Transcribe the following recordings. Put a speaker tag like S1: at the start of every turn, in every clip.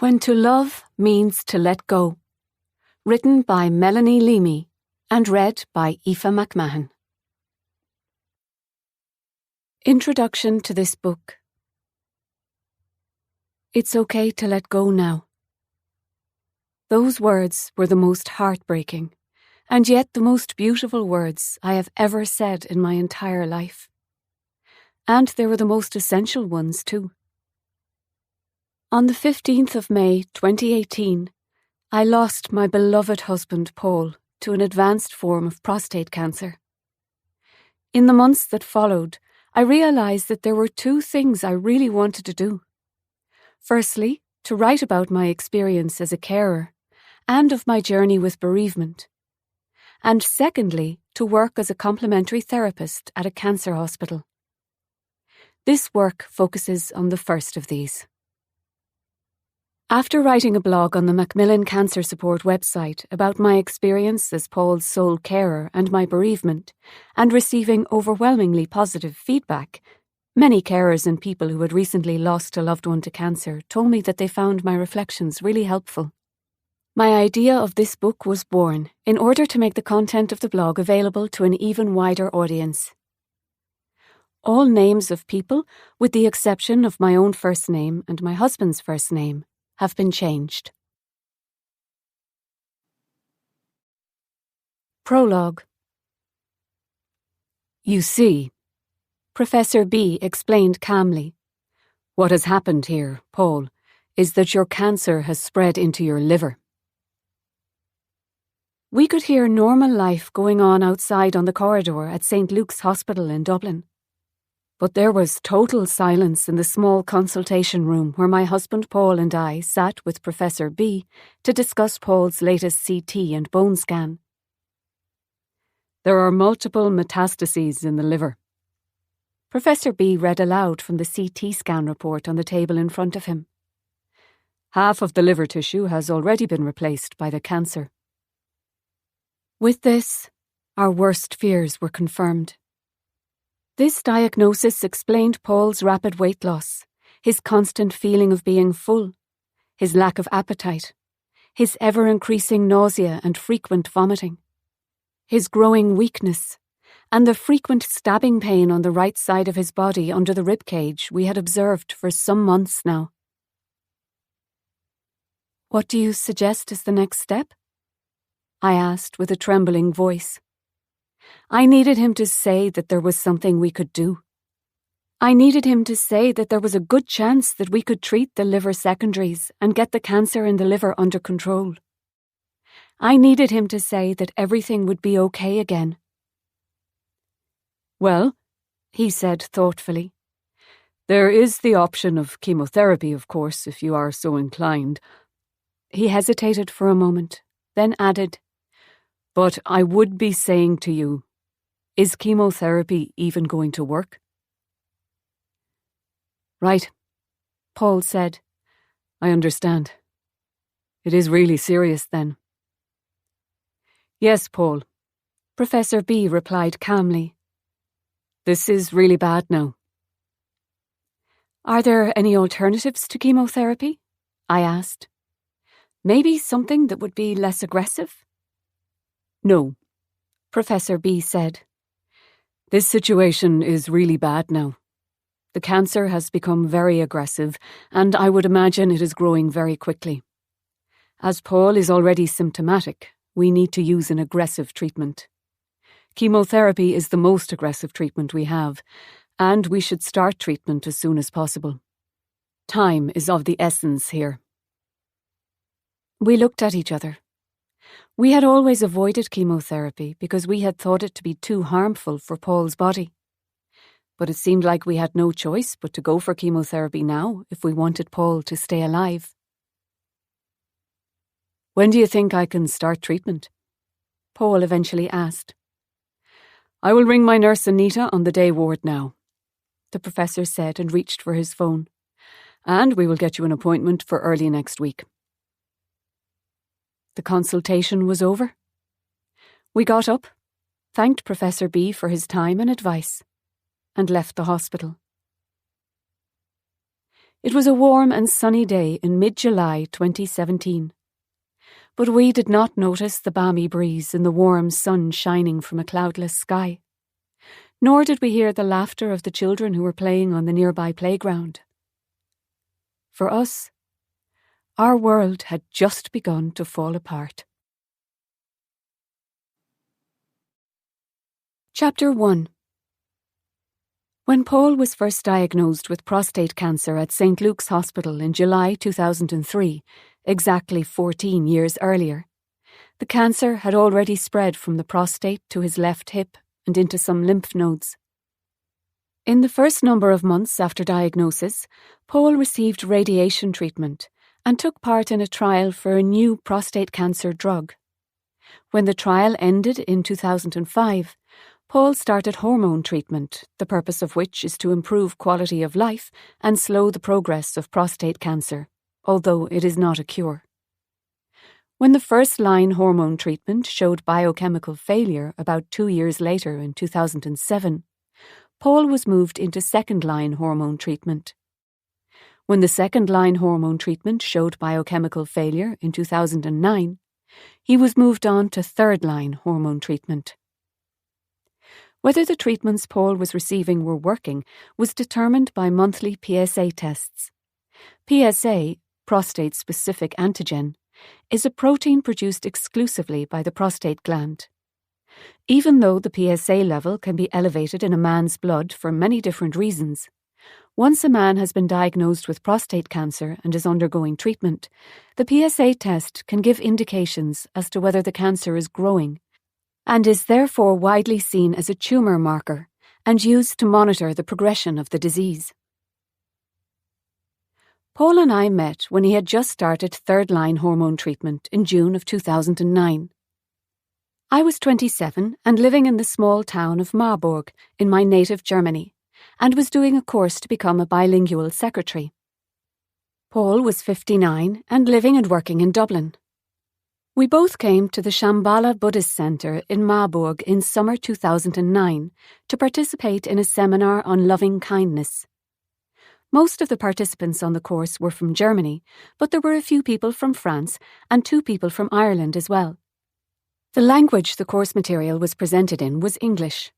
S1: When to Love Means to Let Go. Written by Melanie Leamy and read by Aoife McMahon. Introduction to this book. It's okay to let go now. Those words were the most heartbreaking, and yet the most beautiful words I have ever said in my entire life. And they were the most essential ones too. On the 15th of May 2018, I lost my beloved husband Paul to an advanced form of prostate cancer. In the months that followed, I realised that there were two things I really wanted to do. Firstly, to write about my experience as a carer and of my journey with bereavement. And secondly, to work as a complementary therapist at a cancer hospital. This work focuses on the first of these. After writing a blog on the Macmillan Cancer Support website about my experience as Paul's sole carer and my bereavement, and receiving overwhelmingly positive feedback, many carers and people who had recently lost a loved one to cancer told me that they found my reflections really helpful. My idea of this book was born in order to make the content of the blog available to an even wider audience. All names of people, with the exception of my own first name and my husband's first name, have been changed. Prologue. You see, Professor B explained calmly, what has happened here, Paul, is that your cancer has spread into your liver. We could hear normal life going on outside on the corridor at St. Luke's Hospital in Dublin. But there was total silence in the small consultation room where my husband Paul and I sat with Professor B to discuss Paul's latest CT and bone scan. There are multiple metastases in the liver. Professor B read aloud from the CT scan report on the table in front of him. Half of the liver tissue has already been replaced by the cancer. With this, our worst fears were confirmed. This diagnosis explained Paul's rapid weight loss, his constant feeling of being full, his lack of appetite, his ever-increasing nausea and frequent vomiting, his growing weakness, and the frequent stabbing pain on the right side of his body under the rib cage we had observed for some months now. What do you suggest is the next step? I asked with a trembling voice. I needed him to say that there was something we could do. I needed him to say that there was a good chance that we could treat the liver secondaries and get the cancer in the liver under control. I needed him to say that everything would be okay again. Well, he said thoughtfully, there is the option of chemotherapy, of course, if you are so inclined. He hesitated for a moment, then added, but I would be saying to you, is chemotherapy even going to work? Right, Paul said. I understand. It is really serious then. Yes, Paul, Professor B replied calmly. This is really bad now. Are there any alternatives to chemotherapy? I asked. Maybe something that would be less aggressive? No, Professor B said. This situation is really bad now. The cancer has become very aggressive, and I would imagine it is growing very quickly. As Paul is already symptomatic, we need to use an aggressive treatment. Chemotherapy is the most aggressive treatment we have, and we should start treatment as soon as possible. Time is of the essence here. We looked at each other. We had always avoided chemotherapy because we had thought it to be too harmful for Paul's body. But it seemed like we had no choice but to go for chemotherapy now if we wanted Paul to stay alive. When do you think I can start treatment? Paul eventually asked. I will ring my nurse Anita on the day ward now, the professor said and reached for his phone. And we will get you an appointment for early next week. The consultation was over. We got up, thanked Professor B for his time and advice, and left the hospital. It was a warm and sunny day in mid-July 2017. But we did not notice the balmy breeze and the warm sun shining from a cloudless sky. Nor did we hear the laughter of the children who were playing on the nearby playground. For us, our world had just begun to fall apart. Chapter 1. When Paul was first diagnosed with prostate cancer at St. Luke's Hospital in July 2003, exactly 14 years earlier, the cancer had already spread from the prostate to his left hip and into some lymph nodes. In the first number of months after diagnosis, Paul received radiation treatment and took part in a trial for a new prostate cancer drug. When the trial ended in 2005, Paul started hormone treatment, the purpose of which is to improve quality of life and slow the progress of prostate cancer, although it is not a cure. When the first-line hormone treatment showed biochemical failure about 2 years later in 2007, Paul was moved into second-line hormone treatment. When the second-line hormone treatment showed biochemical failure in 2009, he was moved on to third-line hormone treatment. Whether the treatments Paul was receiving were working was determined by monthly PSA tests. PSA, prostate-specific antigen, is a protein produced exclusively by the prostate gland. Even though the PSA level can be elevated in a man's blood for many different reasons, once a man has been diagnosed with prostate cancer and is undergoing treatment, the PSA test can give indications as to whether the cancer is growing, and is therefore widely seen as a tumour marker and used to monitor the progression of the disease. Paul and I met when he had just started third-line hormone treatment in June of 2009. I was 27 and living in the small town of Marburg in my native Germany, and was doing a course to become a bilingual secretary. Paul was 59 and living and working in Dublin. We both came to the Shambhala Buddhist Centre in Marburg in summer 2009 to participate in a seminar on loving kindness. Most of the participants on the course were from Germany, but there were a few people from France and 2 people from Ireland as well. The language the course material was presented in was English,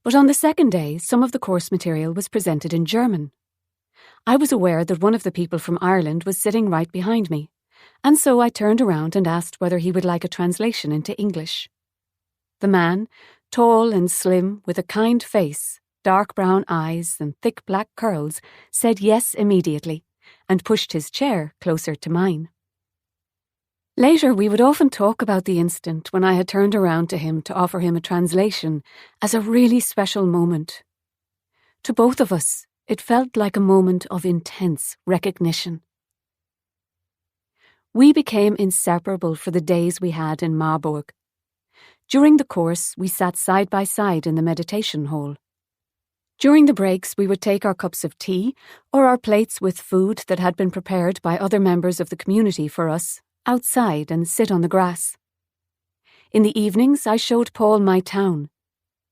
S1: but on the second day some of the course material was presented in German. I was aware that one of the people from Ireland was sitting right behind me, and so I turned around and asked whether he would like a translation into English. The man, tall and slim, with a kind face, dark brown eyes and thick black curls, said yes immediately, and pushed his chair closer to mine. Later we would often talk about the instant when I had turned around to him to offer him a translation as a really special moment. To both of us, it felt like a moment of intense recognition. We became inseparable for the days we had in Marburg. During the course, we sat side by side in the meditation hall. During the breaks, we would take our cups of tea or our plates with food that had been prepared by other members of the community for us outside and sit on the grass. In the evenings, I showed Paul my town,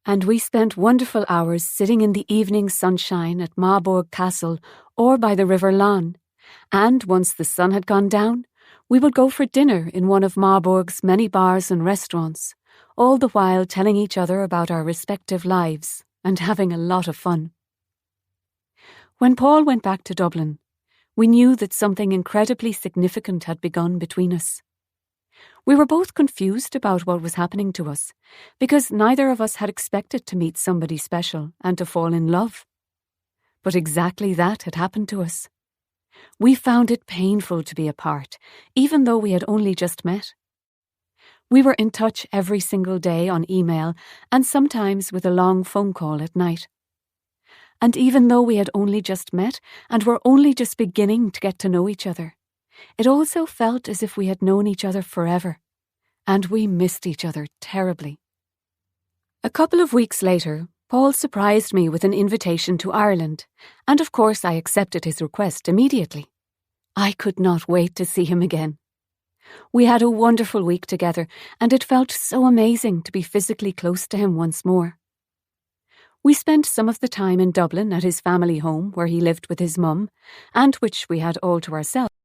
S1: and we spent wonderful hours sitting in the evening sunshine at Marburg Castle or by the River Lahn, and once the sun had gone down, we would go for dinner in one of Marburg's many bars and restaurants, all the while telling each other about our respective lives and having a lot of fun. When Paul went back to Dublin, we knew that something incredibly significant had begun between us. We were both confused about what was happening to us, because neither of us had expected to meet somebody special and to fall in love. But exactly that had happened to us. We found it painful to be apart, even though we had only just met. We were in touch every single day on email and sometimes with a long phone call at night. And even though we had only just met and were only just beginning to get to know each other, it also felt as if we had known each other forever, and we missed each other terribly. A couple of weeks later, Paul surprised me with an invitation to Ireland, and of course I accepted his request immediately. I could not wait to see him again. We had a wonderful week together, and it felt so amazing to be physically close to him once more. We spent some of the time in Dublin at his family home where he lived with his mum, and which we had all to ourselves.